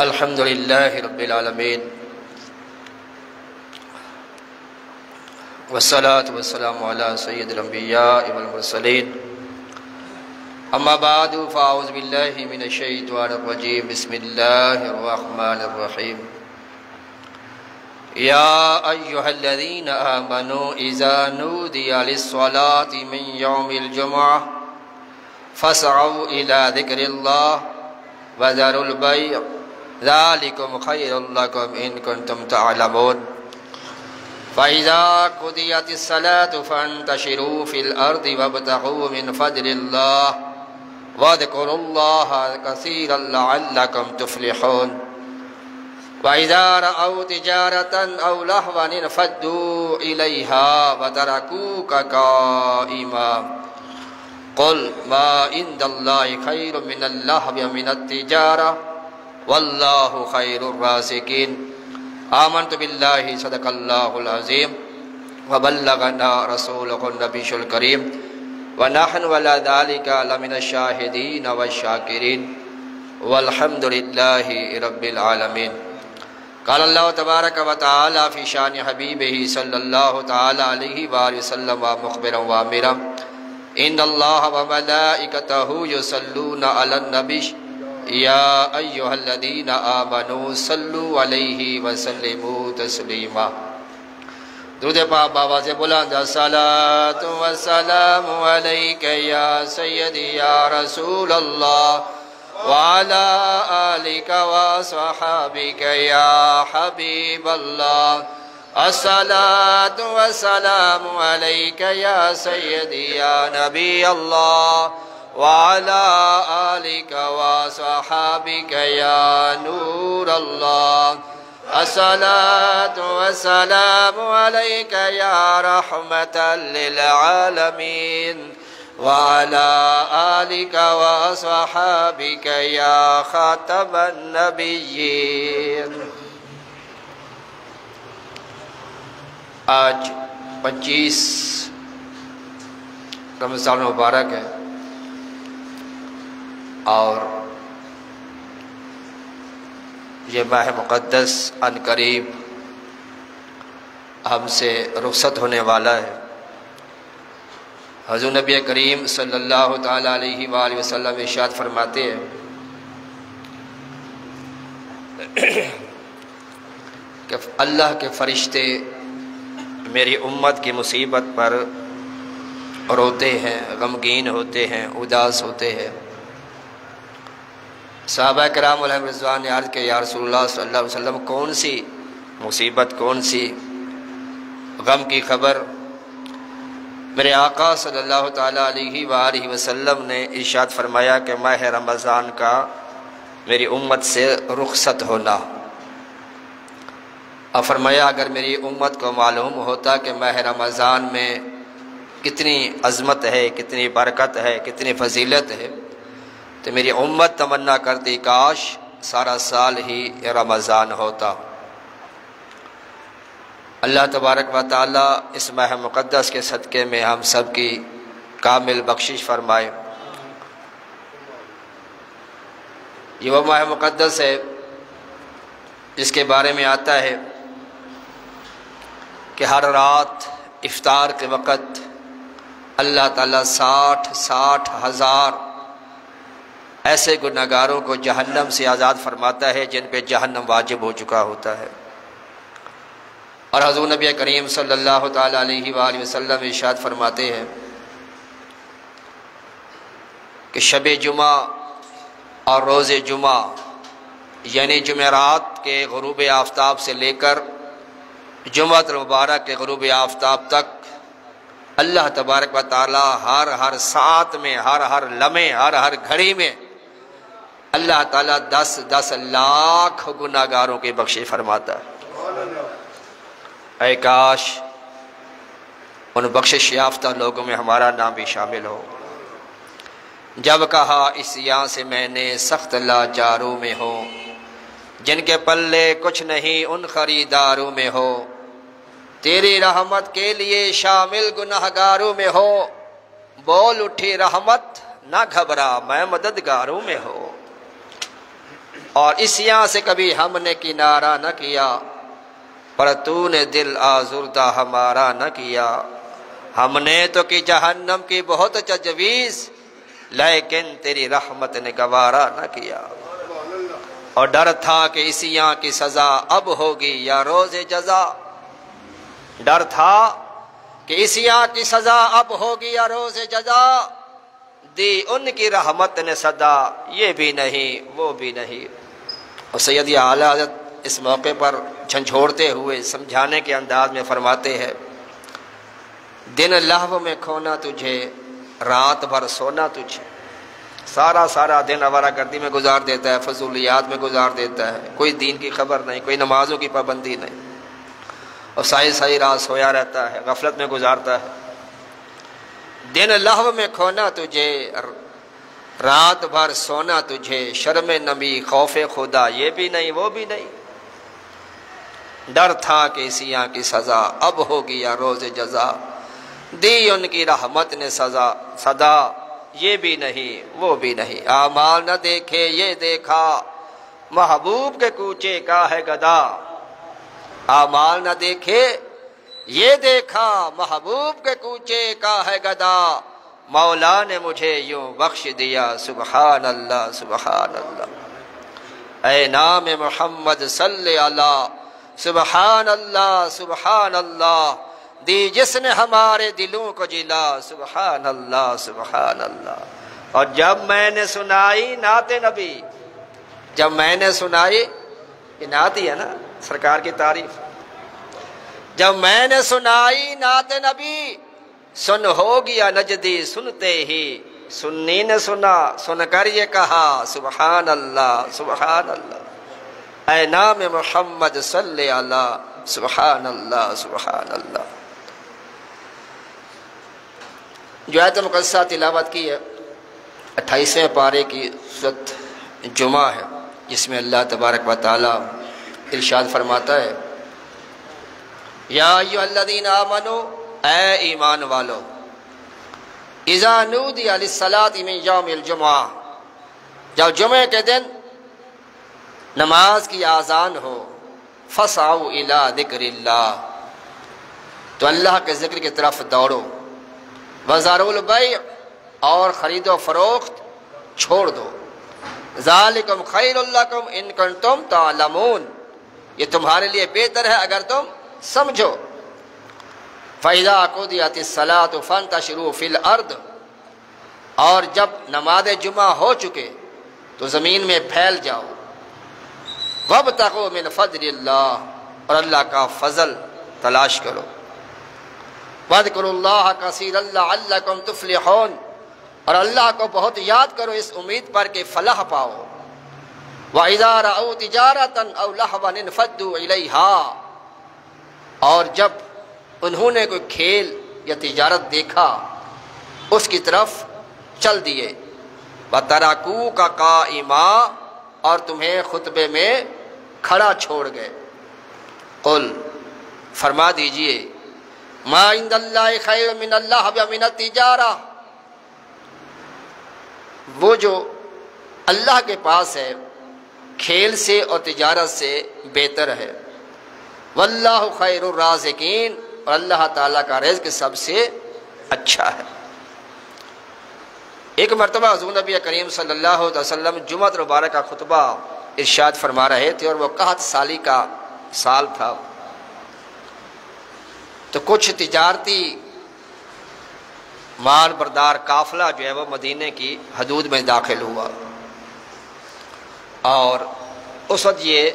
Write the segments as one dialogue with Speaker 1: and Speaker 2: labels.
Speaker 1: الحمد للہ رب العالمین والصلاة والسلام علی سید الانبیاء والمرسلین اما بعد فاعوذ باللہ من الشیطان الرجیم بسم اللہ الرحمن الرحیم یا ایہا الذین آمنوا اذا نودی للصلاة من یوم الجمعہ فاسعوا الى ذکر اللہ وذروا البیع ذالکم خیر لکم ان کنتم تعلمون فَإِذَا قُضِيَتِ الصَّلَاةُ فَانْتَشِرُوا فِي الْأَرْضِ وَابْتَغُوا مِنْ فَضْلِ اللَّهِ وَاذْكُرُوا اللَّهَ كَثِيرًا لَعَلَّكُمْ تُفْلِحُونَ وَإِذَا رَأَوْا تِجَارَةً أَوْ لَهْوًا انفَضُّوا إِلَيْهَا وَتَرَكُوكَ قَائِمًا قُلْ مَا عِندَ اللَّهِ خَيْرٌ مِنَ اللَّهْوِ وَمِنَ التِّجَارَةِ واللہ خیر الرازقین آمنت باللہ صدق اللہ العظیم وبلغنا رسولہ النبی الکریم ونحن ولا ذالک لمن الشاہدین والشاکرین والحمد للہ رب العالمین قال اللہ تبارک و تعالی فی شان حبیبہ صلی اللہ تعالی علیہ وآلہ وسلم مخبرا وامرا ان اللہ وملائکتہ یصلون علی النبی یا ایہا الذین آمنوا صلو علیہ وسلموا تسلیما درود پاک بآواز بلند الصلاۃ والسلام علیک یا سیدی یا رسول اللہ وعلی آلک وصحابک یا حبیب اللہ الصلاۃ والسلام علیک یا سیدی یا نبی اللہ وعلى آلك وصحابك يا نور الله الصلاة والسلام عليك يا رحمة للعالمين وعلى آلك وصحابك يا خاتم النبيين آج 25 رمضان مبارک ہے اور یہ ماہ مقدس عن قریب ہم سے رخصت ہونے والا ہے۔ حضور نبی کریم صلی اللہ تعالی علیہ وآلہ وسلم ارشاد فرماتے ہیں کہ اللہ کے فرشتے میری امت کی مصیبت پر روتے ہیں، غمگین ہوتے ہیں، اداس ہوتے ہیں۔ صحابہ کرام علیہ رضوان نے عرض کہ یا رسول اللہ صلی اللہ علیہ وسلم کون سی مصیبت، کون سی غم کی خبر؟ میرے آقا صلی اللہ تعالیٰ علیہ وآلہ وسلم نے ارشاد فرمایا کہ ماہ رمضان کا میری امت سے رخصت ہونا۔ اور فرمایا اگر میری امت کو معلوم ہوتا کہ ماہ رمضان میں کتنی عظمت ہے، کتنی برکت ہے، کتنی فضیلت ہے تو میری امت تمنا کرتی کاش سارا سال ہی رمضان ہوتا۔ اللہ تبارک و تعالی اس ماہ مقدس کے صدقے میں ہم سب کی کامل بخشش فرمائے۔ یہ وہ ماہ مقدس ہے جس کے بارے میں آتا ہے کہ ہر رات افطار کے وقت اللہ تعالیٰ 60 ہزار ایسے گنہگاروں کو جہنم سے آزاد فرماتا ہے جن پہ جہنم واجب ہو چکا ہوتا ہے۔ اور حضور نبی کریم صلی اللہ تعالیٰ علیہ وآلہ وسلم ارشاد فرماتے ہیں کہ شب جمعہ اور روز جمعہ یعنی جمعرات کے غروب آفتاب سے لے کر جمعۃ المبارک کے غروب آفتاب تک اللہ تبارک و تعالیٰ ہر ساعت میں، ہر لمحے، ہر گھڑی میں اللہ تعالیٰ 10 لاکھ گناہگاروں کی بخشش فرماتا ہے۔ اے کاش ان بخشش یافتہ لوگوں میں ہمارا نام بھی شامل ہو۔ جب کہا اس یہاں سے میں نے سخت لاچاروں میں ہو، جن کے پلے کچھ نہیں ان خریداروں میں ہو، تیری رحمت کے لیے شامل گناہگاروں میں ہو، بول اٹھی رحمت نہ گھبرا میں مددگاروں میں ہو۔ اور عصیاں سے کبھی ہم نے کنارہ نہ کیا، پر تو نے دل آزردہ ہمارا نہ کیا۔ ہم نے تو کی جہنم کی بہت تجویز، لیکن تیری رحمت نے گوارا نہ کیا۔ اور ڈر تھا کہ عصیاں کی سزا اب ہوگی یا روز جزا، ڈر تھا کہ عصیاں کی سزا اب ہوگی یا روز جزا، دی ان کی رحمت نے صدا، یہ بھی نہیں وہ بھی نہیں۔ اور سید اعلیٰ حضرت اس موقع پر جھنجھوڑتے ہوئے سمجھانے کے انداز میں فرماتے ہیں، دن لہو میں کھونا تجھے، رات بھر سونا تجھے۔ سارا دن آوارہ گردی میں گزار دیتا ہے، فضولیات میں گزار دیتا ہے، کوئی دین کی خبر نہیں، کوئی نمازوں کی پابندی نہیں، اور ساری رات سویا رہتا ہے، غفلت میں گزارتا ہے۔ دن لہو میں کھونا تجھے، رات بھر سونا تجھے، شرم نبی خوف خدا، یہ بھی نہیں وہ بھی نہیں۔ ڈر تھا کہ عصیاں کی سزا اب ہوگی یا روز جزا، دی ان کی رحمت نے صدا، یہ بھی نہیں وہ بھی نہیں۔ اعمال نہ دیکھے یہ دیکھا، محبوب کے کوچے کا ہے گدا۔ اعمال نہ دیکھے یہ دیکھا، محبوب کے کوچے کا ہے گدا۔ مولا نے مجھے یوں بخش دیا، سبحان اللہ سبحان اللہ۔ اے نام محمد صلی اللہ، سبحان اللہ سبحان اللہ، دی جس نے ہمارے دلوں کو جلا، سبحان اللہ سبحان اللہ۔ اور جب میں نے سنائی نعت نبی، جب میں نے سنائی، یہ نعت ہی ہے نا، سرکار کی تعریف۔ جب میں نے سنائی نعت نبی، سن ہو گیا نجدی سنتے ہی، سنی نے سنا، سن کر یہ کہا، سبحان اللہ سبحان اللہ۔ اے نام محمد صلی اللہ، سبحان اللہ سبحان اللہ۔ جو آیت مقدسہ تلاوت کی ہے 28ویں پارے کی سورۃ جمعہ ہے، جس میں اللہ تبارک و تعالی ارشاد فرماتا ہے، یا ایھا الذین آمنوا، اے ایمان والو، اذا نودی للصلاۃ من یوم الجمعہ، جب جمعے کے دن نماز کی آذان ہو، فاسعوا الی ذکر اللہ، تو اللہ کے ذکر کی طرف دوڑو، وذروا البیع، اور خرید و فروخت چھوڑ دو، ذالکم خیر لکم ان کنتم تعلمون، یہ تمہارے لیے بہتر ہے اگر تم سمجھو۔ فَإِذَا قُضِيَتِ الصَّلَاةُ فَانتَشِرُوا فِي الْأَرْضِ، اور جب نماز جمعہ ہو چکے تو زمین میں پھیل جاؤ، وَابْتَغُوا مِنْ فَضْلِ اللَّهِ، اور اللہ کا فضل تلاش کرو، وَاذْكُرُوا اللَّهَ كَثِيرًا لَعَلَّكُمْ تُفْلِحُونَ، اور اللہ کو بہت یاد کرو اس امید پر کہ فلاح پاؤ، وَإِذَا رَأَوْا تِجَارَةً أَوْ لَهْوًا انفَضُّوا إِلَيْهَا، اور جب انہوں نے کوئی کھیل یا تجارت دیکھا اس کی طرف چل دیے، وَتَرَكُوكَ قَائِمًا، اور تمہیں خطبے میں کھڑا چھوڑ گئے۔ قل، فرما دیجئے، ما عند اللہ خیر من اللہ ومن التجارہ، وہ جو اللہ کے پاس ہے کھیل سے اور تجارت سے بہتر ہے، واللہ خیر الرازقین، اور اللہ تعالیٰ کا رزق سب سے اچھا ہے۔ ایک مرتبہ حضور نبی کریم صلی اللہ علیہ وسلم جمعہ مبارک کا خطبہ ارشاد فرما رہے تھے، اور وہ 61 سالی کا سال تھا، تو کچھ تجارتی مال بردار قافلہ جو ہے وہ مدینے کی حدود میں داخل ہوا، اور اس وقت یہ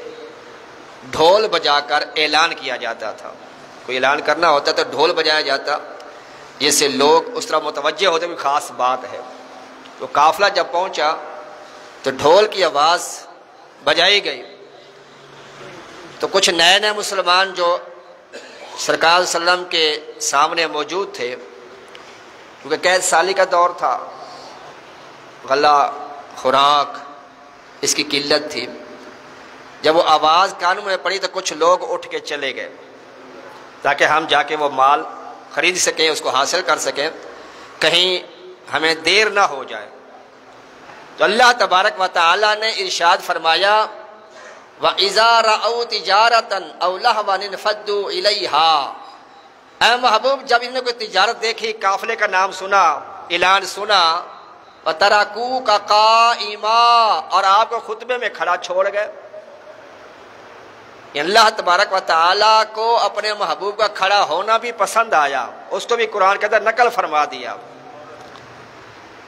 Speaker 1: ڈھول بجا کر اعلان کیا جاتا تھا، کوئی اعلان کرنا ہوتا تو ڈھول بجایا جاتا، جس سے لوگ اس طرح متوجہ ہوتے کوئی خاص بات ہے۔ تو قافلہ جب پہنچا تو ڈھول کی آواز بجائی گئی، تو کچھ نئے مسلمان جو سرکار صلی اللہ علیہ وسلم کے سامنے موجود تھے، کیونکہ قید سالی کا دور تھا، غلہ خوراک اس کی قلت تھی، جب وہ آواز کانوں میں پڑی تو کچھ لوگ اٹھ کے چلے گئے تاکہ ہم جا کے وہ مال خرید سکیں، اس کو حاصل کر سکیں، کہیں ہمیں دیر نہ ہو جائے۔ تو اللہ تبارک و تعالی نے ارشاد فرمایا وَإِذَا رَأَوْا تِجَارَةً أَوْ لَهْوًا انفَضُّوا إِلَيْهَا، اے محبوب جب انہوں نے کوئی تجارت دیکھی، قافلے کا نام سنا، اعلان سنا، وَتَرَكُوكَ قَائِمًا، اور آپ کو خطبے میں کھڑا چھوڑ گئے۔ اللہ تبارک و تعالیٰ کو اپنے محبوب کا کھڑا ہونا بھی پسند آیا، اس کو بھی قرآن کے اندر نقل فرما دیا،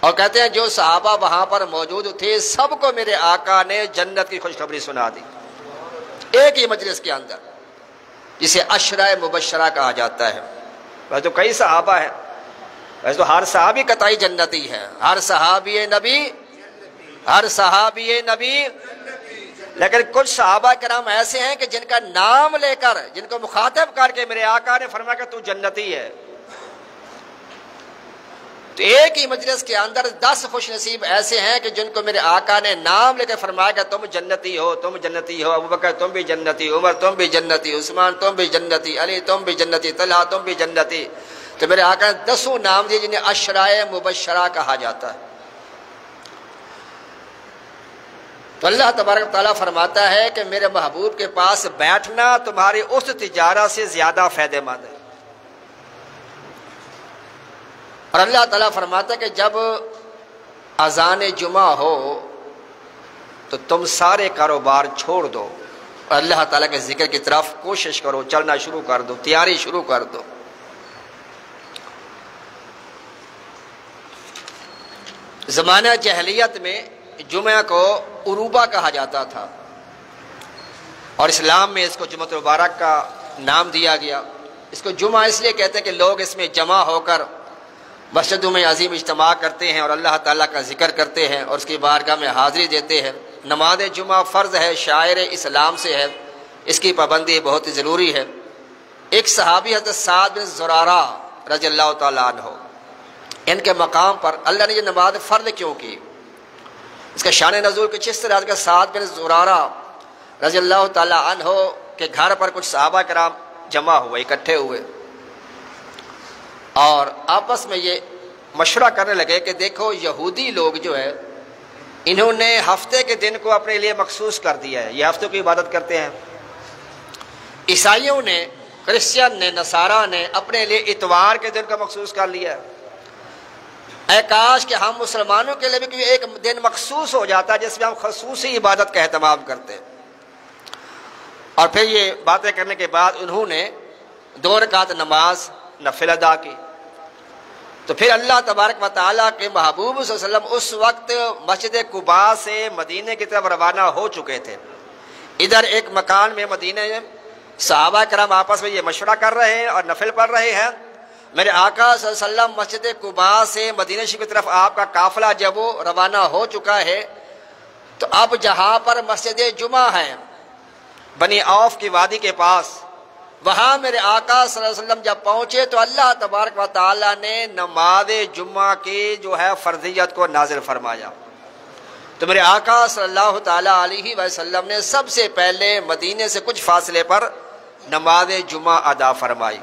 Speaker 1: اور کہتے ہیں جو صحابہ وہاں پر موجود تھے سب کو میرے آقا نے جنت کی خوشخبری سنا دی ایک ہی مجلس کے اندر، جسے عشرہ مبشرہ کہا جاتا ہے۔ ویسے تو کئی صحابہ ہیں، ویسے تو ہر صحابی قطعی جنتی ہے، ہر صحابی نبی، لیکن کچھ صحابہ کرام ایسے ہیں کہ جن کا نام لے کر، جن کو مخاطب کر کے میرے آقا نے فرمایا کہ تو جنتی ہے۔ تو ایک ہی مجلس کے اندر 10 خوش نصیب ایسے ہیں کہ جن کو میرے آقا نے نام لے کر فرمایا کہ تم جنتی ہو، تم جنتی ہو، ابوبکر تم بھی جنتی، عمر تم بھی جنتی، عثمان تم بھی جنتی، علی تم بھی جنتی، طلحہ تم بھی جنتی۔ تو میرے آقا نے 10 نام دیے جنہیں عشرائے مبشرہ کہا جاتا ہے۔ تو اللہ تبارک و تعالیٰ فرماتا ہے کہ میرے محبوب کے پاس بیٹھنا تمہاری اس تجارت سے زیادہ فائدہ مند ہے، اور اللہ تعالیٰ فرماتا ہے کہ جب اذان جمعہ ہو تو تم سارے کاروبار چھوڑ دو اور اللہ تعالیٰ کے ذکر کی طرف کوشش کرو، چلنا شروع کر دو، تیاری شروع کر دو۔ زمانہ جاہلیت میں جمعہ کو عروبہ کہا جاتا تھا، اور اسلام میں اس کو جمعۃ المبارک کا نام دیا گیا۔ اس کو جمعہ اس لیے کہتے ہیں کہ لوگ اس میں جمع ہو کر مسجدوں میں عظیم اجتماع کرتے ہیں اور اللہ تعالیٰ کا ذکر کرتے ہیں اور اس کی بارگاہ میں حاضری دیتے ہیں۔ نماز جمعہ فرض ہے، شاعر اسلام سے ہے، اس کی پابندی بہت ہی ضروری ہے۔ ایک صحابی حضرت سعد بن زرارہ رضی اللہ تعالیٰ عنہ، ان کے مقام پر اللہ نے یہ نماز فرض کیوں کی، اس کا شان نزول کچھ اس طرح کہ سعد بن زرارہ رضی اللہ تعالیٰ عنہ کے گھر پر کچھ صحابہ کرام جمع ہوئے، اکٹھے ہوئے، اور آپس میں یہ مشورہ کرنے لگے کہ دیکھو یہودی لوگ جو ہے انہوں نے ہفتے کے دن کو اپنے لیے مخصوص کر دیا ہے، یہ ہفتوں کی عبادت کرتے ہیں۔ عیسائیوں نے، کرسچن نے، نصارہ نے اپنے لیے اتوار کے دن کو مخصوص کر لیا ہے۔ اے کاش کہ ہم مسلمانوں کے لیے بھی کوئی ایک دن مخصوص ہو جاتا ہے جس میں ہم خصوصی عبادت کا اہتمام کرتے ہیں۔ اور پھر یہ باتیں کرنے کے بعد انہوں نے 2 رکعت نماز نفل ادا کی۔ تو پھر اللہ تبارک و تعالیٰ کے محبوب صلی اللہ علیہ وسلم اس وقت مسجد قباء سے مدینے کی طرف روانہ ہو چکے تھے۔ ادھر ایک مکان میں مدینے میں صحابہ کرام آپس میں یہ مشورہ کر رہے ہیں اور نفل پڑھ رہے ہیں۔ میرے آقا صلی اللہ علیہ وسلم مسجد قباء سے مدینہ شریف کی طرف آپ کا قافلہ جب وہ روانہ ہو چکا ہے، تو اب جہاں پر مسجد جمعہ ہے بنی عوف کی وادی کے پاس، وہاں میرے آقا صلی اللہ علیہ وسلم جب پہنچے تو اللہ تبارک و تعالیٰ نے نماز جمعہ کی جو ہے فرضیت کو نازل فرمایا۔ تو میرے آقا صلی اللہ تعالیٰ علیہ وسلم نے سب سے پہلے مدینے سے کچھ فاصلے پر نماز جمعہ ادا فرمائی،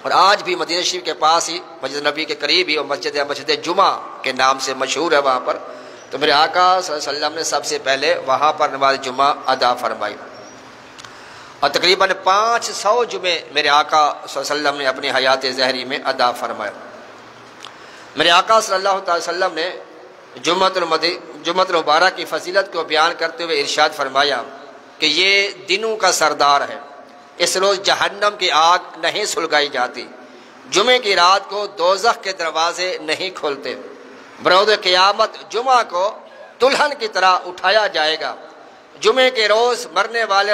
Speaker 1: اور آج بھی مدینہ شریف کے پاس ہی مسجد نبی کے قریب ہی اور مسجد جمعہ کے نام سے مشہور ہے وہاں پر۔ تو میرے آقا صلی اللہ علیہ وسلم نے سب سے پہلے وہاں پر نماز جمعہ ادا فرمائی، اور تقریباً 500 جمعے میرے آقا صلی اللہ علیہ وسلم نے اپنی حیات ظاہری میں ادا فرمایا۔ میرے آقا صلی اللہ علیہ وسلم نے جمعۃ المبارک کی فضیلت کو بیان کرتے ہوئے ارشاد فرمایا کہ یہ دنوں کا سردار ہے، اس روز جہنم کی آگ نہیں سلگائی جاتی، جمعے کی رات کو دوزخ کے دروازے نہیں کھلتے، بروز قیامت جمعہ کو دلہن کی طرح اٹھایا جائے گا، جمعے کے روز مرنے والے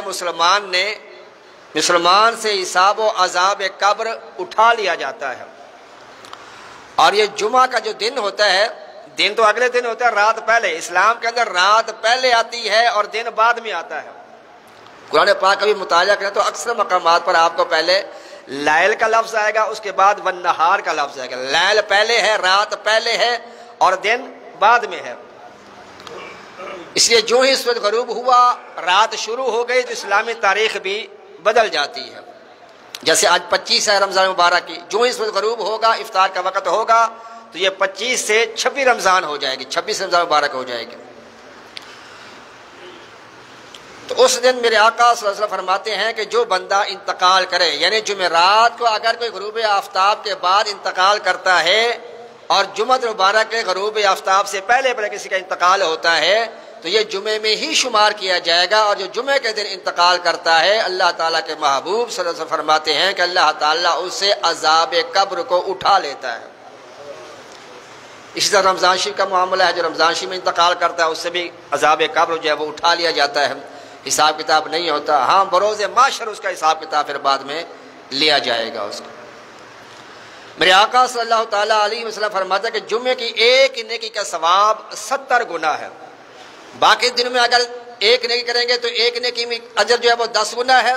Speaker 1: مسلمان سے حساب و عذاب قبر اٹھا لیا جاتا ہے۔ اور یہ جمعہ کا جو دن ہوتا ہے، دن تو اگلے دن ہوتا ہے، رات پہلے، اسلام کے اندر رات پہلے آتی ہے اور دن بعد میں آتا ہے۔ قرآن پاک کا بھی مطالعہ کریں تو اکثر مقامات پر آپ کو پہلے لیل کا لفظ آئے گا، اس کے بعد والنہار کا لفظ آئے گا۔ لیل پہلے ہے، رات پہلے ہے، اور دن بعد میں ہے۔ اس لیے جو ہی سورج غروب ہوا، رات شروع ہو گئی، تو اسلامی تاریخ بھی بدل جاتی ہے۔ جیسے آج 25 ہے رمضان مبارک کی، جو ہی سورج غروب ہوگا، افطار کا وقت ہوگا، تو یہ 25 سے 26 رمضان ہو جائے گی، 26 رمضان مبارک ہو جائے گی۔ تو اس دن میرے آقا صلی اللہ علیہ وسلم فرماتے ہیں کہ جو بندہ انتقال کرے، یعنی جمعرات کو اگر کوئی غروب آفتاب کے بعد انتقال کرتا ہے اور جمعہ مبارک کے غروب آفتاب سے پہلے کسی کا انتقال ہوتا ہے تو یہ جمعے میں ہی شمار کیا جائے گا، اور جو جمعے کے دن انتقال کرتا ہے اللہ تعالیٰ کے محبوب صلی اللہ علیہ وسلم فرماتے ہیں کہ اللہ تعالیٰ اس سے عذاب قبر کو اٹھا لیتا ہے۔ اسی طرح رمضان شریف کا معاملہ ہے، جو رمضان شریف میں انتقال کرتا ہے اس سے بھی عذاب قبر جو ہے وہ اٹھا لیا جاتا ہے، حساب کتاب نہیں ہوتا۔ ہاں بروز محشر اس کا حساب کتاب پھر بعد میں لیا جائے گا اس کا۔ میرے آقا صلی اللہ تعالیٰ علیہ وسلم فرماتا ہے کہ جمعے کی ایک نیکی کا ثواب 70 گنا ہے۔ باقی دنوں میں اگر ایک نیکی کریں گے تو ایک نیکی میں اجر جو ہے وہ 10 گنا ہے،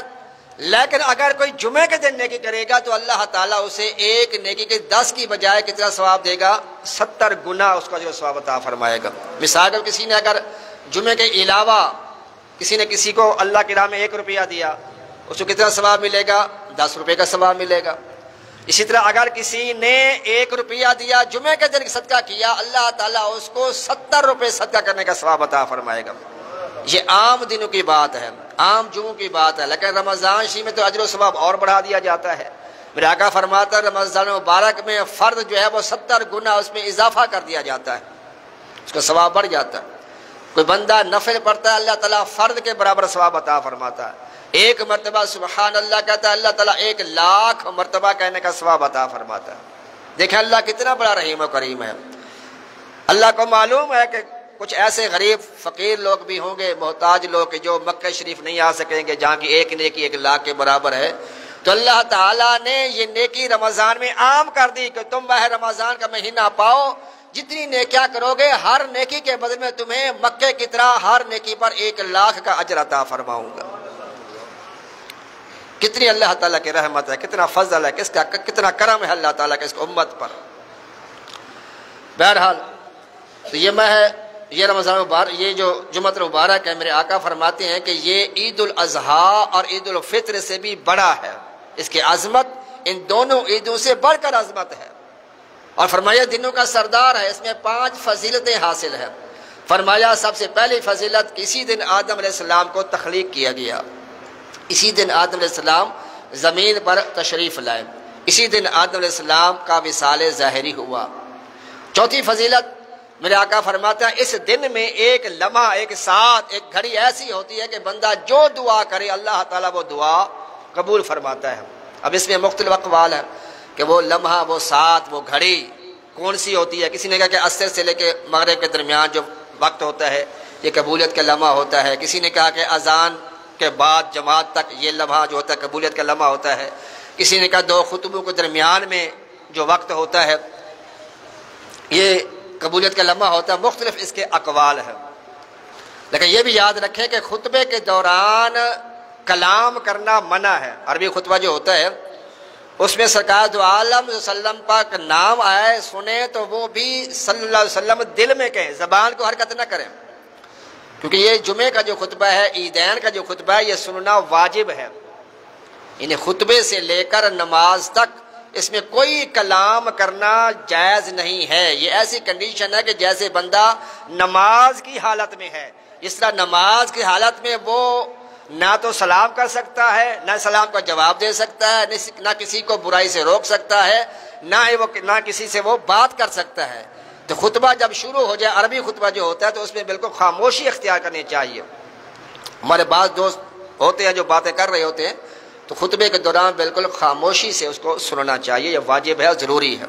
Speaker 1: لیکن اگر کوئی جمعے کے دن نیکی کرے گا تو اللہ تعالیٰ اسے ایک نیکی کے 10 کی بجائے کتنا ثواب دے گا؟ 70 گنا اس کا جو ثواب عطا فرمائے گا۔ مثال اگر کسی نے اگر جمعے کے علاوہ کسی نے کسی کو اللہ کی راہ میں 1 روپیہ دیا، اس کو کتنا ثواب ملے گا؟ 10 روپے کا ثواب ملے گا۔ اسی طرح اگر کسی نے 1 روپیہ دیا، جمعے کے دن صدقہ کیا، اللہ تعالیٰ اس کو 70 روپے صدقہ کرنے کا ثواب عطا فرمائے گا۔ یہ عام دنوں کی بات ہے، عام جمعوں کی بات ہے، لیکن رمضان شریف میں تو اجر و ثواب اور بڑھا دیا جاتا ہے۔ میرے آقا فرماتا ہے رمضان مبارک میں فرد جو ہے وہ 70 گنا اس میں اضافہ کر دیا جاتا ہے، اس کا ثواب بڑھ جاتا ہے۔ کوئی بندہ نفل پڑھتا ہے اللہ تعالیٰ فرد کے برابر ثواب عطا فرماتا ہے۔ 1 مرتبہ سبحان اللہ کہتا ہے اللہ تعالیٰ 1,00,000 مرتبہ کہنے کا ثواب عطا فرماتا ہے۔ دیکھیں اللہ کتنا بڑا رحیم و کریم ہے۔ اللہ کو معلوم ہے کہ کچھ ایسے غریب فقیر لوگ بھی ہوں گے، محتاج لوگ جو مکہ شریف نہیں آ سکیں گے، جہاں کی ایک نیکی 1,00,000 کے برابر ہے، تو اللہ تعالیٰ نے یہ نیکی رمضان میں عام کر دی کہ تم ماہ رمضان کا مہینہ پاؤ، جتنی نیکیاں کرو گے ہر نیکی کے بدلے میں تمہیں مکے کی طرح ہر نیکی پر 1,00,000 کا اجر عطا فرماؤں گا۔ کتنی اللہ تعالیٰ کی رحمت ہے، کتنا فضل ہے، کتنا کرم ہے اللہ تعالیٰ کے اس امت پر۔ بہرحال تو یہ رمضان مبارک، یہ جو جمعہ مبارک ہے، میرے آقا فرماتے ہیں کہ یہ عید الاضحیٰ اور عید الفطر سے بھی بڑا ہے، اس کی عظمت ان دونوں عیدوں سے بڑھ کر عظمت ہے، اور فرمایا دنوں کا سردار ہے، اس میں 5 فضیلتیں حاصل ہیں۔ فرمایا سب سے پہلی فضیلت، اسی دن آدم علیہ السلام کو تخلیق کیا گیا، اسی دن آدم علیہ السلام زمین پر تشریف لائے، اسی دن آدم علیہ السلام کا وصال ظاہری ہوا۔ چوتھی فضیلت میرے آقا فرماتا ہے اس دن میں ایک لمحہ، ایک ساتھ، ایک گھڑی ایسی ہوتی ہے کہ بندہ جو دعا کرے اللہ تعالیٰ وہ دعا قبول فرماتا ہے۔ اب اس میں مختلف اقوال ہیں کہ وہ لمحہ، وہ ساتھ، وہ گھڑی کون سی ہوتی ہے۔ کسی نے کہا کہ عصر سے لے کے مغرب کے درمیان جو وقت ہوتا ہے یہ قبولیت کا لمحہ ہوتا ہے۔ کسی نے کہا کہ اذان کے بعد جماعت تک یہ لمحہ جو ہوتا ہے قبولیت کا لمحہ ہوتا ہے۔ کسی نے کہا 2 خطبوں کے درمیان میں جو وقت ہوتا ہے یہ قبولیت کا لمحہ ہوتا ہے۔ مختلف اس کے اقوال ہیں، لیکن یہ بھی یاد رکھیں کہ خطبے کے دوران کلام کرنا منع ہے۔ عربی خطبہ جو ہوتا ہے اس میں سرکار دو عالم صلی اللہ علیہ وسلم پاک نام آئے سنیں تو وہ بھی صلی اللہ علیہ وسلم دل میں کہیں، زبان کو حرکت نہ کریں، کیونکہ یہ جمعے کا جو خطبہ ہے، عیدین کا جو خطبہ ہے، یہ سننا واجب ہے۔ یعنی خطبے سے لے کر نماز تک اس میں کوئی کلام کرنا جائز نہیں ہے۔ یہ ایسی کنڈیشن ہے کہ جیسے بندہ نماز کی حالت میں ہے، اس طرح نماز کی حالت میں وہ نہ تو سلام کر سکتا ہے، نہ سلام کا جواب دے سکتا ہے، نہ کسی کو برائی سے روک سکتا ہے، نہ کسی سے وہ بات کر سکتا ہے۔ تو خطبہ جب شروع ہو جائے، عربی خطبہ جو ہوتا ہے، تو اس میں بالکل خاموشی اختیار کرنی چاہیے۔ ہمارے بعض دوست ہوتے ہیں جو باتیں کر رہے ہوتے ہیں، تو خطبے کے دوران بالکل خاموشی سے اس کو سننا چاہیے، یہ واجب ہے اور ضروری ہے۔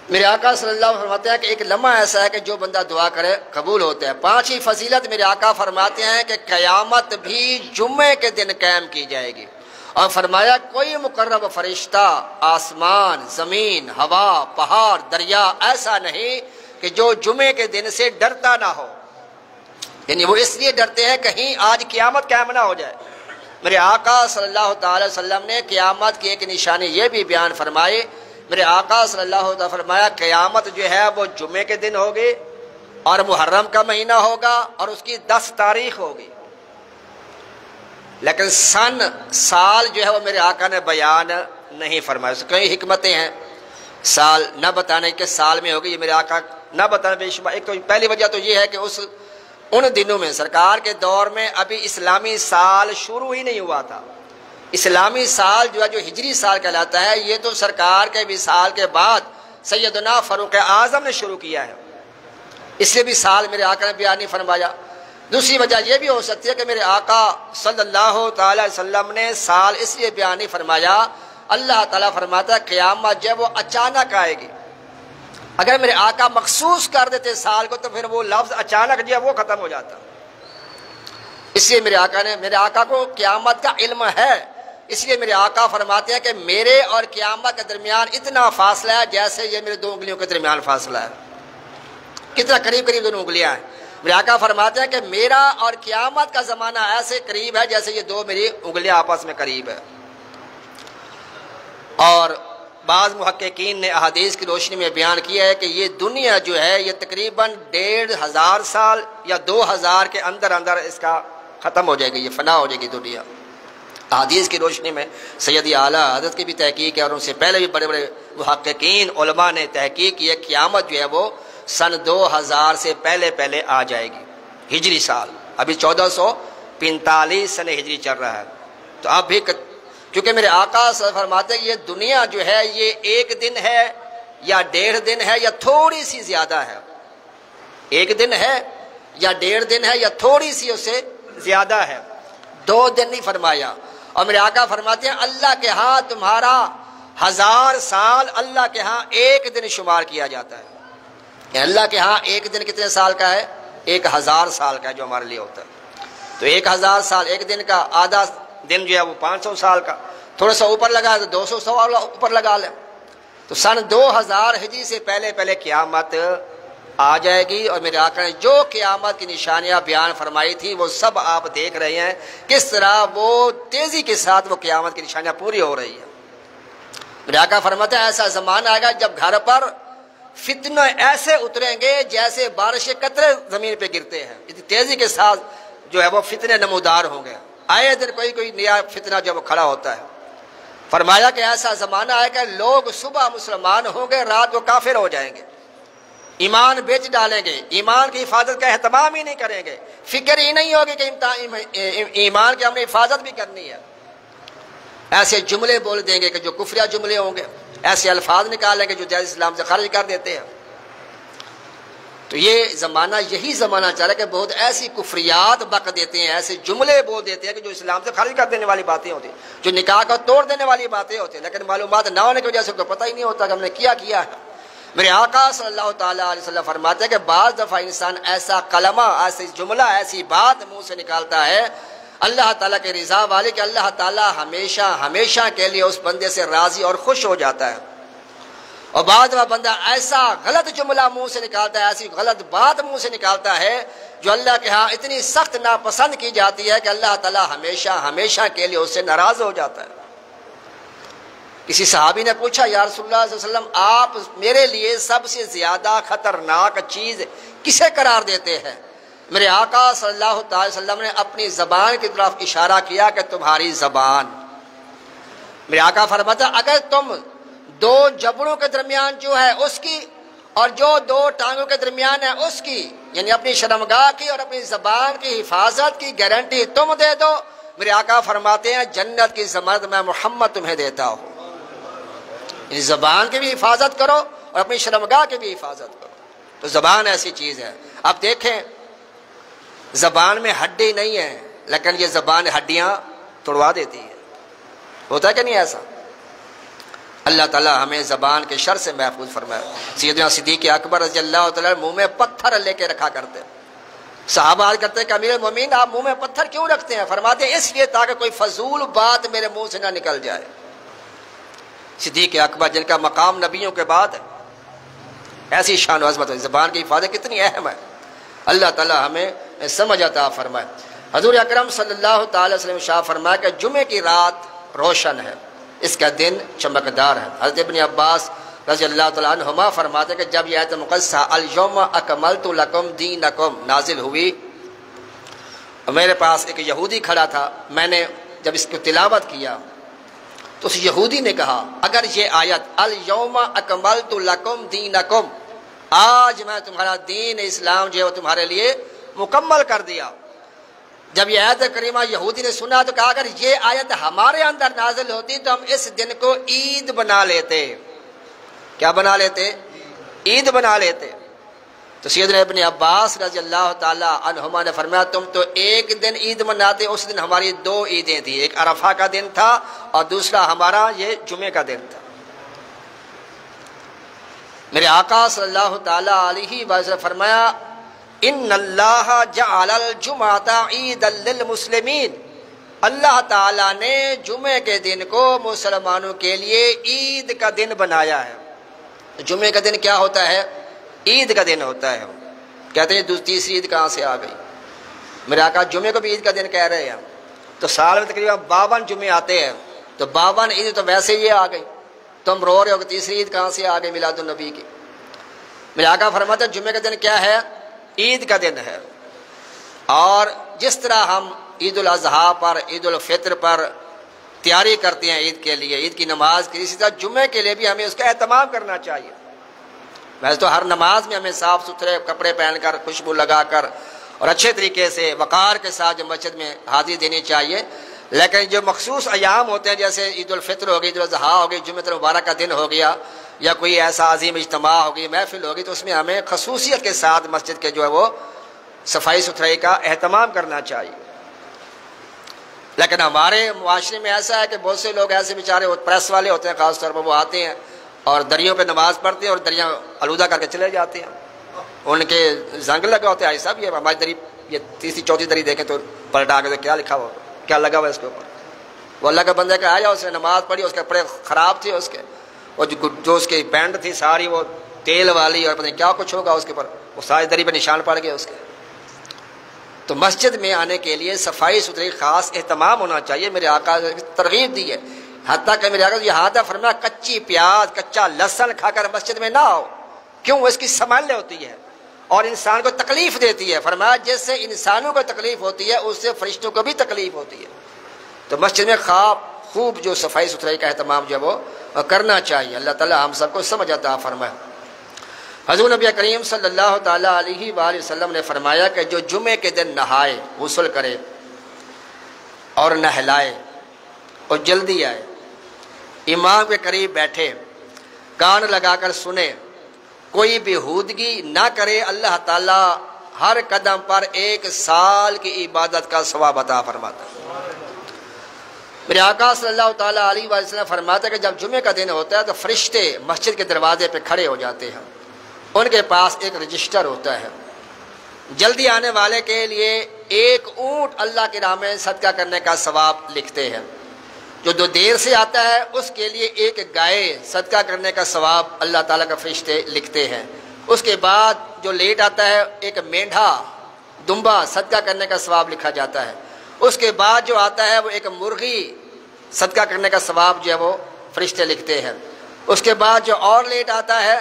Speaker 1: میرے آقا صلی اللہ علیہ وسلم فرماتے ہیں کہ ایک لمحہ ایسا ہے کہ جو بندہ دعا کرے قبول ہوتا ہے۔ 5ویں فضیلت میرے آقا فرماتے ہیں کہ قیامت بھی جمعے کے دن قائم کی جائے گی، اور فرمایا کوئی مقرب فرشتہ آسمان، زمین، ہوا، پہاڑ، دریا ایسا نہیں کہ جو جمعے کے دن سے ڈرتا نہ ہو۔ یعنی وہ اس لیے ڈرتے ہیں کہیں آج قیامت قائم نہ ہو جائے۔ میرے آقا صلی اللہ تعالی وسلم نے قیامت کی ایک نشانی یہ بھی بیان فرمائی۔ میرے آقا صلی اللہ علیہ وسلم فرمایا قیامت جو ہے وہ جمعے کے دن ہوگی اور محرم کا مہینہ ہوگا اور اس کی 10 تاریخ ہوگی، لیکن سال جو ہے وہ میرے آقا نے بیان نہیں فرمایا۔ اس کی کئی حکمتیں ہیں۔ سال نہ بتانے کے سال میں ہوگی، یہ میرے آقا نہ بتانے بے شبہ. ایک تو پہلی وجہ تو یہ ہے کہ ان دنوں میں سرکار کے دور میں ابھی اسلامی سال شروع ہی نہیں ہوا تھا. اسلامی سال جو ہے، جو ہجری سال کہلاتا ہے، یہ تو سرکار کے وصال کے بعد سیدنا فاروق اعظم نے شروع کیا ہے، اس لیے بھی سال میرے آقا نے بیان نہیں فرمایا. دوسری وجہ یہ بھی ہو سکتی ہے کہ میرے آقا صلی اللہ تعالی وسلم نے سال اس لیے بیان نہیں فرمایا، اللہ تعالیٰ فرماتا ہے قیامت جب وہ اچانک آئے گی. اگر میرے آقا مخصوص کر دیتے سال کو تو پھر وہ لفظ اچانک جو ہے وہ ختم ہو جاتا. اس لیے میرے آقا کو قیامت کا علم ہے، اس لیے میرے آقا فرماتے ہیں کہ میرے اور قیامت کے درمیان اتنا فاصلہ ہے جیسے یہ میرے دو انگلیوں کے درمیان فاصلہ ہے. کتنا قریب قریب دونوں انگلیاں ہیں. میرے آقا فرماتے ہیں کہ میرا اور قیامت کا زمانہ ایسے قریب ہے جیسے یہ دو میری انگلیاں آپس میں قریب ہے. اور بعض محققین نے احادیث کی روشنی میں بیان کیا ہے کہ یہ دنیا جو ہے یہ تقریباً 1500 سال یا 2000 کے اندر اندر اس کا ختم ہو جائے گی، یہ فنا ہو جائے گی دنیا. احادیث کی روشنی میں سید اعلیٰ حضرت کی بھی تحقیق ہے اور ان سے پہلے بھی بڑے بڑے محققین علماء نے تحقیق کی ہے قیامت جو ہے وہ سن 2000 سے پہلے آ جائے گی. ہجری سال ابھی 1445 سن ہجری چل رہا ہے. تو اب بھی کیونکہ میرے آقا فرماتے ہیں یہ دنیا جو ہے یہ ایک دن ہے یا 1.5 دن ہے یا تھوڑی سی زیادہ ہے. ایک دن ہے یا 1.5 دن ہے یا تھوڑی سی اس سے زیادہ ہے، 2 دن نہیں فرمایا. اور میرے آقا فرماتے ہیں اللہ کے ہاں تمہارا 1000 سال اللہ کے ہاں 1 دن شمار کیا جاتا ہے. اللہ کے ہاں 1 دن کتنے سال کا ہے؟ 1000 سال کا ہے جو ہمارے لیے ہوتا ہے. تو 1000 سال، 1 دن کا آدھا دن جو ہے وہ 500 سال کا، تھوڑا سا اوپر لگا تو 200 سال اوپر لگا لیں. تو سن 2000 ہجری سے پہلے قیامت آ جائے گی. اور میرے آقا نے جو قیامت کی نشانیاں بیان فرمائی تھی وہ سب آپ دیکھ رہے ہیں کس طرح وہ تیزی کے ساتھ وہ قیامت کی نشانیاں پوری ہو رہی ہیں. میرے آقا فرماتے ہیں ایسا زمانہ آئے گا جب گھر پر فتنہ ایسے اتریں گے جیسے بارش کے قطرے زمین پہ گرتے ہیں. اتنی تیزی کے ساتھ جو ہے وہ فتنے نمودار ہوں گے. آئے دن کوئی نیا فتنہ جب وہ کھڑا ہوتا ہے. فرمایا کہ ایسا زمانہ آئے گا لوگ صبح مسلمان ہوں گے، رات کو کافر ہو جائیں گے، ایمان بیچ ڈالیں گے، ایمان کی حفاظت کا اہتمام ہی نہیں کریں گے، فکر ہی نہیں ہوگی کہ ایمان کی ہم نے حفاظت بھی کرنی ہے. ایسے جملے بول دیں گے کہ جو کفریہ جملے ہوں گے، ایسے الفاظ نکالیں گے جو دین اسلام سے خارج کر دیتے ہیں. تو یہ زمانہ یہی زمانہ چل رہا ہے کہ بہت ایسی کفریات بک دیتے ہیں، ایسے جملے بول دیتے ہیں کہ جو اسلام سے خارج کر دینے والی باتیں ہوتی ہیں، جو نکاح کو توڑ دینے والی باتیں ہوتی ہیں، لیکن معلومات نہ ہونے کی وجہ سے تو پتہ ہی نہیں ہوتا کہ ہم نے کیا ہے. میرے آقا صلی اللہ تعالیٰ علیہ وسلم فرماتے ہیں کہ بعض دفعہ انسان ایسا کلمہ، ایسی جملہ، ایسی بات منہ سے نکالتا ہے اللہ تعالیٰ کے رضا والے کہ اللہ تعالیٰ ہمیشہ کے لیے اس بندے سے راضی اور خوش ہو جاتا ہے. اور بعد میں بندہ ایسا غلط جملہ منہ سے نکالتا ہے، ایسی غلط بات منہ سے نکالتا ہے جو اللہ کے ہاں اتنی سخت ناپسند کی جاتی ہے کہ اللہ تعالیٰ ہمیشہ کے لیے اس سے ناراض ہو جاتا ہے. کسی صحابی نے پوچھا یا رسول اللہ صلی اللہ علیہ وسلم آپ میرے لیے سب سے زیادہ خطرناک چیز کسے قرار دیتے ہیں؟ میرے آقا صلی اللہ تعالی وسلم نے اپنی زبان کی طرف اشارہ کیا کہ تمہاری زبان. میرے آقا فرماتا اگر تم 2 جبڑوں کے درمیان جو ہے اس کی اور جو 2 ٹانگوں کے درمیان ہے اس کی، یعنی اپنی شرمگاہ کی اور اپنی زبان کی حفاظت کی گارنٹی تم دے دو، میرے آقا فرماتے ہیں جنت کی ضمانت میں محمد تمہیں دیتا ہوں. یعنی زبان کی بھی حفاظت کرو اور اپنی شرمگاہ کی بھی حفاظت کرو. تو زبان ایسی چیز ہے. اب دیکھیں زبان میں ہڈی نہیں ہے لیکن یہ زبان ہڈیاں توڑوا دیتی ہے. ہوتا ہے کہ نہیں ایسا؟ اللہ تعالیٰ ہمیں زبان کے شر سے محفوظ فرمائے. سیدنا صدیق اکبر رضی اللہ تعالیٰ منہ میں پتھر لے کے رکھا کرتے. صحابہ عرض کرتے کہ امیر المومنین آپ منہ میں پتھر کیوں رکھتے ہیں؟ فرماتے ہیں اس لیے تاکہ کوئی فضول بات میرے منہ سے نہ نکل جائے. صدیق اکبر جن کا مقام نبیوں کے بعد ہے، ایسی شان و عظمت ہے. زبان کی حفاظت کتنی اہم ہے. اللہ تعالیٰ ہمیں سمجھ عطا فرمائے. حضور اکرم صلی اللہ تعالی وسلم شاہ فرمایا کہ جمعے کی رات روشن ہے، اس کا دن چمکدار ہے. حضرت ابن عباس رضی اللہ تعالیٰ عنہما فرماتے کہ جب یہ آیت مقدسہ الیوم اکملت لکم دینکم نازل ہوئی، میرے پاس ایک یہودی کھڑا تھا، میں نے جب اس کو تلاوت کیا تو اس یہودی نے کہا اگر یہ آیت الیوم اکملت لکم دینکم، آج میں تمہارا دین اسلام جو ہے وہ تمہارے لیے مکمل کر دیا، جب یہ آیت کریمہ یہودی نے سنا تو کہا اگر یہ آیت ہمارے اندر نازل ہوتی تو ہم اس دن کو عید بنا لیتے۔ کیا بنا لیتے؟ عید بنا لیتے۔ تو سیدنا ابن عباس رضی اللہ تعالی عنہما نے فرمایا تم تو ایک دن عید مناتے، اس دن ہماری دو عیدیں تھیں، ایک عرفہ کا دن تھا اور دوسرا ہمارا یہ جمعے کا دن تھا۔ میرے آقا صلی اللہ تعالی علیہ وسلم فرمایا ان اللہ جعل الجمعۃ عیدا للمسلمین، اللہ تعالیٰ نے جمعے کے دن کو مسلمانوں کے لیے عید کا دن بنایا ہے۔ جمعے کا دن کیا ہوتا ہے؟ عید کا دن ہوتا ہے۔ کہتے ہیں تیسری عید کہاں سے آ گئی؟ میرے آقا جمعے کو بھی عید کا دن کہہ رہے ہیں، تو سال میں تقریباً 52 جمعے آتے ہیں، تو 52 عید تو ویسے یہ آ گئی، تم رو رہے ہو کہ تیسری عید کہاں سے آ گئی میلاد النبی کی۔ میرے آقا فرماتے ہیں جمعے کا دن کیا ہے؟ عید کا دن ہے۔ اور جس طرح ہم عید الاضحیٰ پر، عید الفطر پر تیاری کرتے ہیں عید کے لیے، عید کی نماز کی، اسی طرح جمعے کے لیے بھی ہمیں اس کا اہتمام کرنا چاہیے۔ ویسے تو ہر نماز میں ہمیں صاف ستھرے کپڑے پہن کر، خوشبو لگا کر اور اچھے طریقے سے وقار کے ساتھ جو مسجد میں حاضری دینی چاہیے، لیکن جو مخصوص ایام ہوتے ہیں جیسے عید الفطر ہوگی، عید الاضحیٰ ہوگی، جمعۃ المبارک کا دن ہو گیا، یا کوئی ایسا عظیم اجتماع ہوگی، محفل ہوگی، تو اس میں ہمیں خصوصیت کے ساتھ مسجد کے جو ہے وہ صفائی ستھرائی کا اہتمام کرنا چاہیے۔ لیکن ہمارے معاشرے میں ایسا ہے کہ بہت سے لوگ ایسے بیچارے پریس والے ہوتے ہیں، خاص طور پر وہ آتے ہیں اور دریوں پہ نماز پڑھتے ہیں اور دریاں آلودہ کر کے چلے جاتے ہیں، ان کے زنگ لگا ہوتے ہیں، صاحب یہ ہماری دری، یہ تیسری چوتھی دری دیکھیں تو پلٹا کے تو کیا لکھا ہوا، کیا لگا ہوا ہے اس کے اوپر؟ وہ اللہ کا بندہ کا آیا، اس نے نماز پڑھی، اس کے کپڑے خراب تھے اس کے، اور جو اس کی پینٹ تھی ساری وہ تیل والی، اور پتہ نہیں کیا کچھ ہوگا اس کے اوپر، وہ ساری دری پہ نشان پڑ گئے اس کے۔ تو مسجد میں آنے کے لیے صفائی ستھرائی خاص اہتمام ہونا چاہیے۔ میرے آقا نے ترغیب دی ہے، حتیٰ کہ میرے آقا یہاں تک فرمایا کچی پیاز، کچا لہسن کھا کر مسجد میں نہ آؤ، کیوں؟ اس کی سمیل ہوتی ہے اور انسان کو تکلیف دیتی ہے۔ فرمایا جس سے انسانوں کو تکلیف ہوتی ہے اس سے فرشتوں کو بھی تکلیف ہوتی ہے۔ تو مسجد میں خوب جو صفائی ستھرائی کا اہتمام جو ہے وہ کرنا چاہیے۔ اللہ تعالیٰ ہم سب کو سمجھ عطا فرمائے۔ حضور نبی کریم صلی اللہ تعالیٰ علیہ وآلہ وسلم نے فرمایا کہ جو جمعے کے دن نہائے، غسل کرے اور نہلائے اور جلدی آئے، امام کے قریب بیٹھے، کان لگا کر سنے، کوئی بیہودگی نہ کرے، اللہ تعالیٰ ہر قدم پر 1 سال کی عبادت کا ثواب عطا فرماتا ہے۔ میرے آقا صلی اللہ تعالیٰ علیہ وآلہ وسلم فرماتا ہے کہ جب جمعے کا دن ہوتا ہے تو فرشتے مسجد کے دروازے پہ کھڑے ہو جاتے ہیں، ان کے پاس ایک رجسٹر ہوتا ہے، جلدی آنے والے کے لیے 1 اونٹ اللہ کی راہ میں صدقہ کرنے کا ثواب لکھتے ہیں، جو دیر سے آتا ہے اس کے لیے 1 گائے صدقہ کرنے کا ثواب اللہ تعالیٰ کا فرشتے لکھتے ہیں، اس کے بعد جو لیٹ آتا ہے 1 مینڈھا دمبا صدقہ کرنے کا ثواب لکھا جاتا ہے، اس کے بعد جو آتا ہے وہ 1 مرغی صدقہ کرنے کا ثواب جو ہے وہ فرشتے لکھتے ہیں، اس کے بعد جو اور لیٹ آتا ہے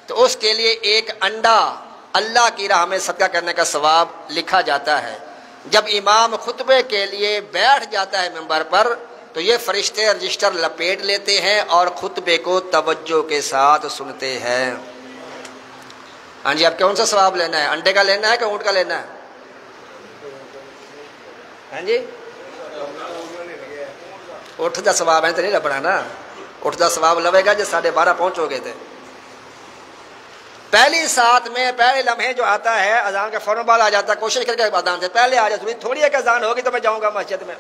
Speaker 1: تو اس کے لیے 1 انڈا اللہ کی راہ میں صدقہ کرنے کا ثواب لکھا جاتا ہے۔ جب امام خطبے کے لیے بیٹھ جاتا ہے منبر پر تو یہ فرشتے رجسٹر لپیٹ لیتے ہیں اور خطبے کو توجہ کے ساتھ سنتے ہیں۔ ہاں جی، اب کون سا ثواب لینا ہے؟ انڈے کا لینا ہے کہ اونٹ کا لینا ہے؟ ہاں جی، اٹھ دا ثواب ہے تو نہیں لبنا نا، اٹھ دا ثواب لوے گا جب 12:30 پہنچو گے تھے۔ پہلی ساتھ میں پہلے لمحے جو آتا ہے اذان کا فوراً بعد آ جاتا ہے، کوشش کر کے اذان سے پہلے آ جائے، تھوڑی ایک اذان ہوگی تو میں جاؤں گا مسجد میں۔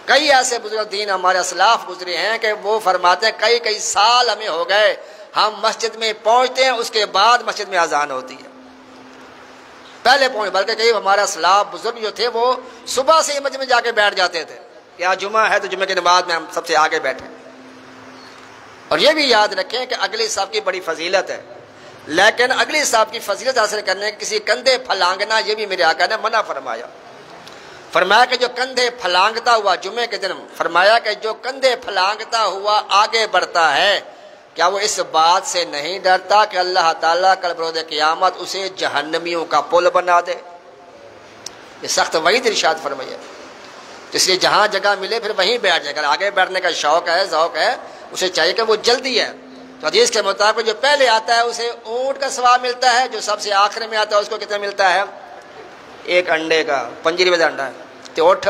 Speaker 1: کئی ایسے بزرگ دین ہمارے اسلاف گزرے ہیں کہ وہ فرماتے ہیں کئی سال ہمیں ہو گئے ہم مسجد میں پہنچتے ہیں، اس کے بعد مسجد میں اذان ہوتی ہے، پہلے پہنچ، بلکہ کئی ہمارے اسلاف بزرگ جو تھے وہ صبح سے ہی مسجد میں جا کے بیٹھ جاتے تھے کہ آج جمعہ ہے تو جمعہ کی نماز میں ہم سب سے آگے بیٹھیں۔ اور یہ بھی یاد رکھیں کہ اگلی صاحب کی بڑی فضیلت ہے، لیکن اگلی صاحب کی فضیلت حاصل کرنے کسی کندھے پھلانگنا یہ بھی میرے آقا نے منع فرمایا۔ فرمایا کہ جو کندھے پھلانگتا ہوا جمعے کے دن، فرمایا کہ جو کندھے پھلانگتا ہوا آگے بڑھتا ہے، کیا وہ اس بات سے نہیں ڈرتا کہ اللہ تعالیٰ کل بروز قیامت اسے جہنمیوں کا پل بنا دے؟ یہ سخت وعید ارشاد فرمایا۔ اس لیے جہاں جگہ ملے پھر وہیں بیٹھ جائے. اگر آگے بیٹھنے کا شوق ہے، ذوق ہے، اسے چاہیے کہ وہ جلدی ہے. تو حدیث کے مطابق جو پہلے آتا ہے اسے اونٹ کا ثواب ملتا ہے، جو سب سے آخر میں آتا ہے اس کو کتنا ملتا ہے؟ ایک انڈے کا 5 روپے کا انڈا ہے. تو اٹھ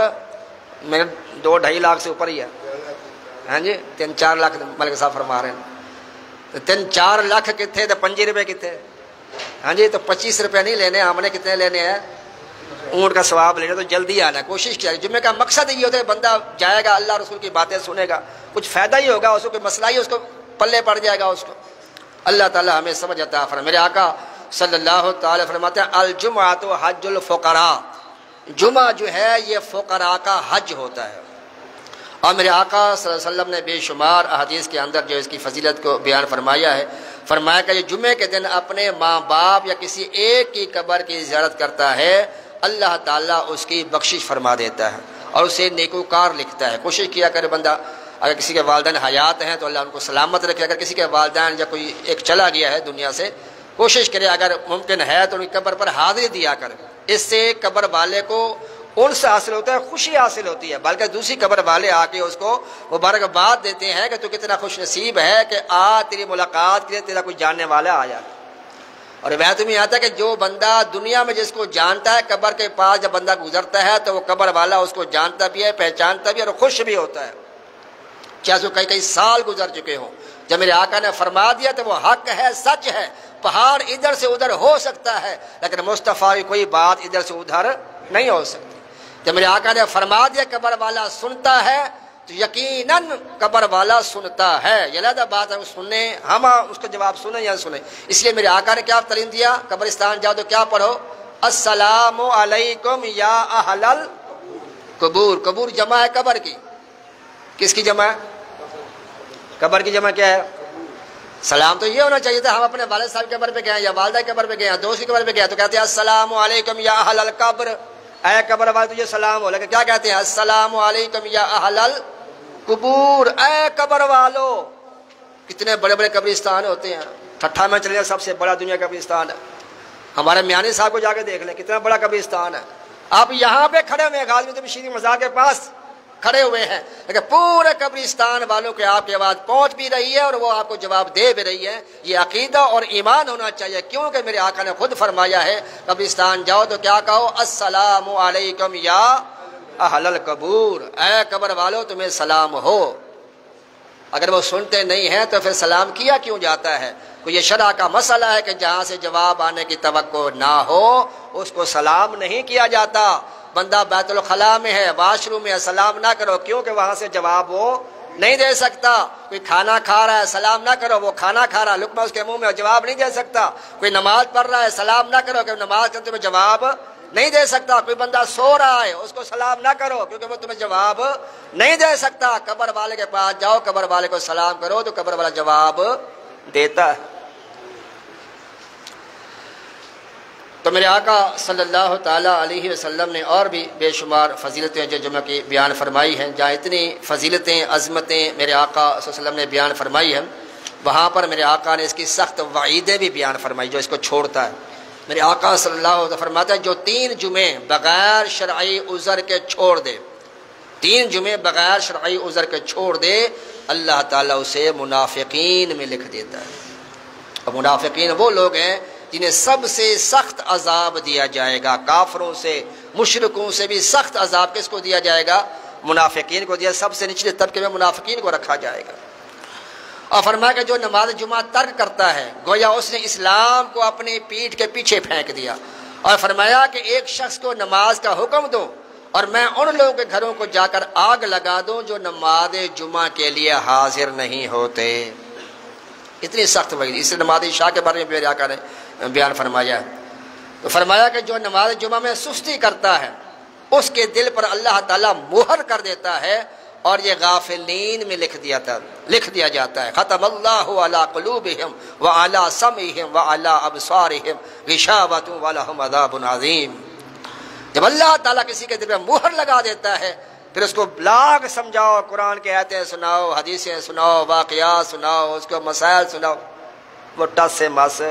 Speaker 1: میرے 2-2.5 لاکھ سے اوپر ہی ہے. ہاں جی 3-4 لاکھ ملک صاحب فرما رہے ہیں. 3-4 لاکھ کتنے تو 5 روپے کتنے؟ ہاں جی تو 25 روپے نہیں لینے، ہم نے کتنے لینے ہیں؟ اونٹ کا ثواب لینا. تو جلدی آنا، کوشش کیا. جمعے کا مقصد یہ ہوتا ہے بندہ جائے گا، اللہ رسول کی باتیں سنے گا، کچھ فائدہ ہی ہوگا، اس کو کوئی مسئلہ ہی اس کو پلے پڑ جائے گا اس کو. اللہ تعالیٰ ہمیں سمجھ عطا فرمائے. میرے آقا صلی اللہ تعالی فرماتے ہیں الجمعۃ حج الفقراء، جمعہ جو ہے یہ فقراء کا حج ہوتا ہے. اور میرے آقا صلی اللہ علیہ وسلم نے بے شمار احادیث کے اندر جو اس کی فضیلت کو بیان فرمایا ہے. فرمایا کہ یہ جمعے کے دن اپنے ماں باپ یا کسی ایک کی قبر کی زیارت کرتا ہے، اللہ تعالیٰ اس کی بخشش فرما دیتا ہے اور اسے نیکوکار لکھتا ہے. کوشش کیا کرے بندہ، اگر کسی کے والدین حیات ہیں تو اللہ ان کو سلامت رکھے. اگر کسی کے والدین یا کوئی ایک چلا گیا ہے دنیا سے، کوشش کرے اگر ممکن ہے تو ان کی قبر پر حاضری دیا کرے. اس سے قبر والے کو انس حاصل ہوتا ہے، خوشی حاصل ہوتی ہے، بلکہ دوسری قبر والے آ کے اس کو مبارکباد دیتے ہیں کہ تو کتنا خوش نصیب ہے کہ تیری ملاقات کے لیے تیرا کوئی جاننے والا آیا. اور روایت میں آتا ہے کہ جو بندہ دنیا میں جس کو جانتا ہے، قبر کے پاس جب بندہ گزرتا ہے تو وہ قبر والا اس کو جانتا بھی ہے، پہچانتا بھی ہے اور خوش بھی ہوتا ہے، چاہے تو کئی سال گزر چکے ہوں. جب میرے آقا نے فرما دیا تو وہ حق ہے، سچ ہے. پہاڑ ادھر سے ادھر ہو سکتا ہے لیکن مصطفیٰ کی کوئی بات ادھر سے ادھر نہیں ہو سکتی. جب میرے آقا نے فرما دیا قبر والا سنتا ہے تو یقیناً قبر والا سنتا ہے. یہ علیحدہ بات ہے سننے، ہم اس کا جواب سنیں یا سنیں. اس لیے میرے آقا نے کیا تعلیم دیا؟ قبرستان جاؤ تو کیا پڑھو؟ السلام علیکم یا اہل القبور. قبور جمع ہے قبر کی. کس کی جمع ہے؟ قبر کی جمع کیا ہے؟ سلام. تو یہ ہونا چاہیے تھا ہم اپنے والد صاحب کی قبر پہ گئے یا والدہ کی قبر پہ گئے، دوست کی قبر پہ گئے تو کہتے ہیں السلام علیکم یا اہل القبر، اے قبر والے تجھے سلام ہو. لیکن کیا کہتے ہیں؟ السلام علیکم یا اہل القبور، اے قبر والو. کتنے بڑے بڑے قبرستان ہوتے ہیں. ٹھٹھا میں چلے جائے سب سے بڑا دنیا کا قبرستان ہے. ہمارے میانی صاحب کو جا کے دیکھ لیں کتنا بڑا قبرستان ہے. آپ یہاں پہ کھڑے ہوئے ہیں غازی تو شیریں مزار کے پاس کھڑے ہوئے ہیں، لیکن پورے قبرستان والوں کے آپ کی آواز پہنچ بھی رہی ہے اور وہ آپ کو جواب دے بھی رہی ہے. یہ عقیدہ اور ایمان ہونا چاہیے، کیونکہ میرے آقا نے خود فرمایا ہے قبرستان جاؤ تو کیا کہو؟ السلام علیکم یا اہل القبور، اے قبر والو تمہیں سلام ہو. اگر وہ سنتے نہیں ہیں تو پھر سلام کیا کیوں جاتا ہے؟ کوئی یہ شرع کا مسئلہ ہے کہ جہاں سے جواب آنے کی توقع نہ ہو اس کو سلام نہیں کیا جاتا. بندہ بیت الخلاء میں ہے، واش روم میں ہے، سلام نہ کرو کیونکہ وہاں سے جواب وہ نہیں دے سکتا. کوئی کھانا کھا رہا ہے، سلام نہ کرو، وہ کھانا کھا رہا ہے، لقمہ اس کے منہ میں، جواب نہیں دے سکتا. کوئی نماز پڑھ رہا ہے، سلام نہ کرو کہ نماز کے تمہیں جواب نہیں دے سکتا. کوئی بندہ سو رہا ہے، اس کو سلام نہ کرو کیونکہ وہ تمہیں جواب نہیں دے سکتا. قبر والے کے پاس جاؤ، قبر والے کو سلام کرو تو قبر والا جواب دیتا ہے. تو میرے آقا صلی اللہ تعالیٰ علیہ وسلم نے اور بھی بے شمار فضیلتیں جو جمعہ کی بیان فرمائی ہیں. جہاں اتنی فضیلتیں عظمتیں میرے آقا صلی اللہ علیہ وسلم نے بیان فرمائی ہیں، وہاں پر میرے آقا نے اس کی سخت وعیدیں بھی بیان فرمائی جو اس کو چھوڑتا ہے. میرے آقا صلی اللہ علیہ وسلم فرماتا ہے جو 3 جمعے بغیر شرعی عذر کے چھوڑ دے، 3 جمعے بغیر شرعی عذر کے چھوڑ دے، اللہ تعالیٰ اسے منافقین میں لکھ دیتا ہے. اور منافقین وہ لوگ ہیں جنہیں سب سے سخت عذاب دیا جائے گا. کافروں سے، مشرکوں سے بھی سخت عذاب کس کو دیا جائے گا؟ منافقین کو دیا. سب سے نچلے طبقے میں منافقین کو رکھا جائے گا. اور فرمایا کہ جو نماز جمعہ ترک کرتا ہے گویا اس نے اسلام کو اپنی پیٹھ کے پیچھے پھینک دیا. اور فرمایا کہ ایک شخص کو نماز کا حکم دو اور میں ان لوگوں کے گھروں کو جا کر آگ لگا دوں جو نماز جمعہ کے لیے حاضر نہیں ہوتے. اتنی سخت وعید. اس نماز عشاء کے بارے میں میرے آقا نے بیان فرمایا. تو فرمایا کہ جو نماز جمعہ میں سستی کرتا ہے اس کے دل پر اللہ تعالیٰ مہر کر دیتا ہے اور یہ غافلین میں لکھ دیا جاتا ہے. ختم اللہ علی قلوبہم وعلی سمعہم وعلی ابصارہم غشاوۃ ولہم عذاب عظیم. جب اللہ تعالیٰ کسی کے دل میں مہر لگا دیتا ہے پھر اس کو لاغ سمجھاؤ، قرآن کی آیتیں سناؤ، حدیثیں سناؤ، واقعات سناؤ، اس کو مسائل سناؤ، وہ ٹس سے مس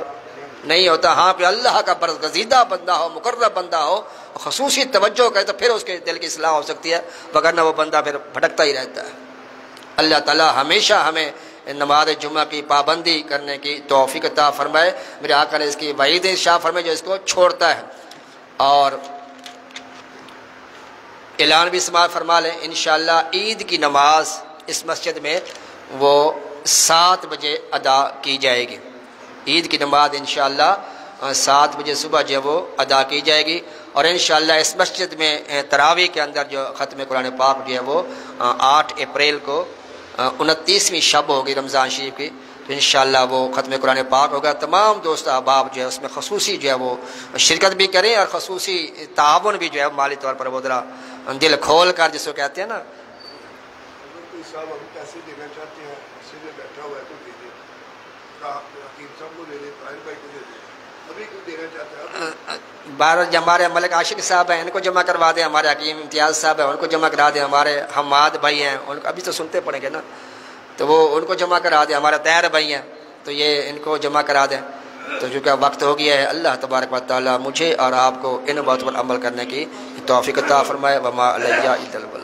Speaker 1: نہیں ہوتا. ہاں پہ اللہ کا برگزیدہ بندہ ہو، مقرب بندہ ہو، خصوصی توجہ کرے تو پھر اس کے دل کی اصلاح ہو سکتی ہے، وگرنہ وہ بندہ پھر بھٹکتا ہی رہتا ہے. اللہ تعالی ہمیشہ ہمیں نماز جمعہ کی پابندی کرنے کی توفیق عطا فرمائے. میرے آقا نے اس کی وعید ارشاد فرمائی جو اس کو چھوڑتا ہے. اور اعلان بھی سماعت فرما لیں، انشاءاللہ عید کی نماز اس مسجد میں وہ 7 بجے ادا کی جائے گی. عید کی نماز انشاءاللہ 7 بجے صبح جو ہے وہ ادا کی جائے گی. اور انشاءاللہ اس مسجد میں تراویح کے اندر جو ختم قرآن پاک جو ہے وہ 8 اپریل کو 29ویں شب ہوگی رمضان شریف کی، تو انشاءاللہ وہ ختم قرآن پاک ہوگا. تمام دوست احباب جو ہے اس میں خصوصی جو ہے وہ شرکت بھی کریں، اور خصوصی تعاون بھی جو ہے مالی طور پر وہ ذرا دل کھول کر جس کو کہتے ہیں نا. ہمارے ملک عاشق صاحب ہیں، ان کو جمع کروا دیں. ہمارے حکیم امتیاز صاحب ہیں، ان کو جمع کرا دیں. ہمارے حماد بھائی ہیں، ان کو ابھی تو سنتے پڑیں گے نا، تو وہ ان کو جمع کرا دیں. ہمارے طاہر بھائی ہیں، تو یہ ان کو جمع کرا دیں. تو چونکہ وقت ہو گیا ہے، اللہ تبارک و تعالی مجھے اور آپ کو ان باتوں پر عمل کرنے کی توفیق عطا فرمائے. وما علیہ الا البلاغ.